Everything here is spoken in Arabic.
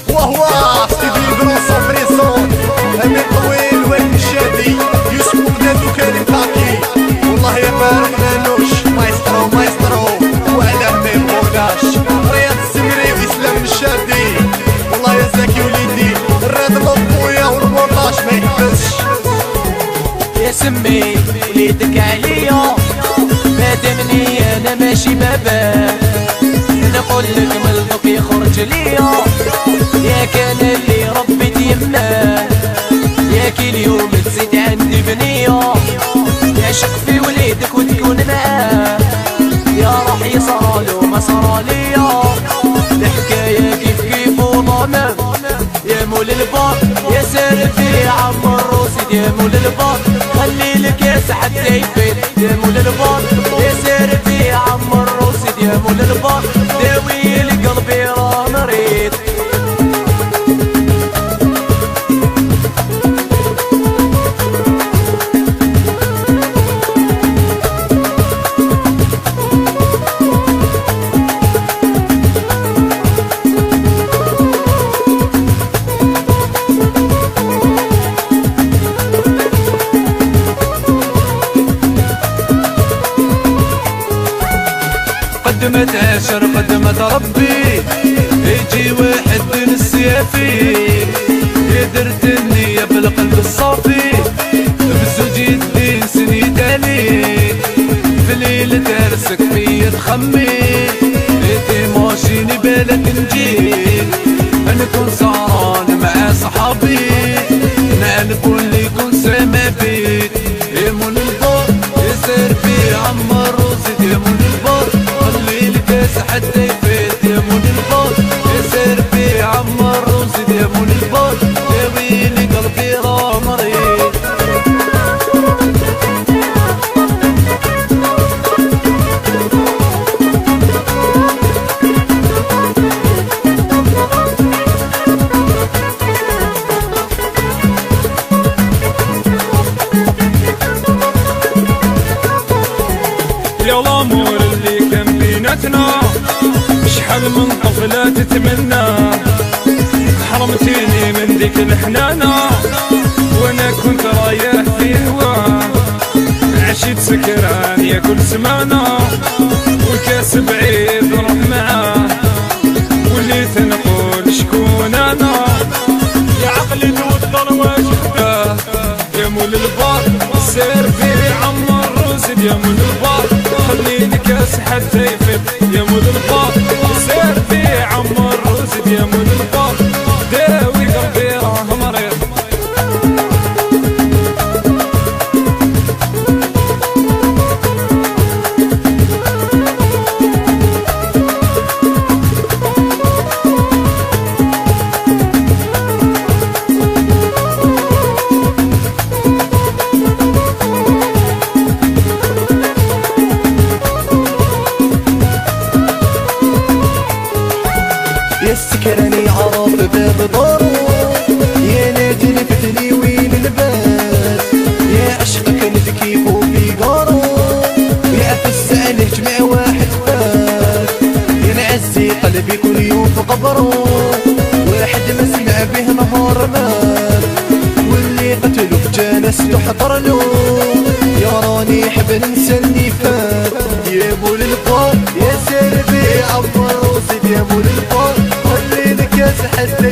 وهو ستيفي بلوسو بريسون امين طويل وائل الشادي يوسف بغداد وكريم طاكي والله يا بارك مالوش مايسترو مايسترو وعلى ما يبغوناش رياض السمري واسلام الشادي والله يا زكي وليدي الراد للطوية والمونتاج ما يحبسش يا سمي وليدك عليا مادامني انا ماشي بابا نقولك من الحب يخرج ليا يا كان اللي ربيت يماه ياكي اليوم تزيد عندي بنية يعشق في وليدك وتكون معاه يا راح يصرالو ما صراليا الحكاية كيف كيف وضامن يا مول البار يا سارفي عم الروسي يا مول البار خلي لك يا سحد زيفين يا مول البار يا سارفي عم الروسي يا مول البار داوي لقلبي راه مريض قدمت عشر قدمت ربي يجي واحد من السيافي درت النية بالقلب الصافي بزوج يدي سنيت عليك في ليلة ترسك فيا تخمي ماشيني بالك نجيك نكون سهران مع صحابي نكون اللي يكون سامع بيك يا مول البار يا سارفي عم الروسي يا مول البار حتى يفيت يا مول البار يا سارفي عم الروسي يا مول البار يا ويلي قلبي راه مريض يا الامور اللي كان بيناتنا شحال من طفلة تتمنى حرمتيني من ديك الحنانة وانا كنت رايح في هواه عشيت سكران يا كل سمانة والكاس بعيد نروح معاه وليت نقول شكون انا يا عقلي توتر واش خداه يا مول البار سير في عم الروسي يا مول البار خليني كاس حتى يفيد يا مول البار سير في عم الروسي يا مول البار داوي قلبي راه مريض يا السكراني عرف باب دارو يا نادي لفتني وين الباب يا عشقك نبكي فوق قارو يا عفس عليه جمع واحد فات يا نعزي قلبي كل يوم في قبرو واحد ما سمع به نهار مات واللي قتلو في جنازته حضرلو يا راني حب ننسى اللي فات يا مول البار يا سارفي عم الروسي يا مول البار خلي لك حتى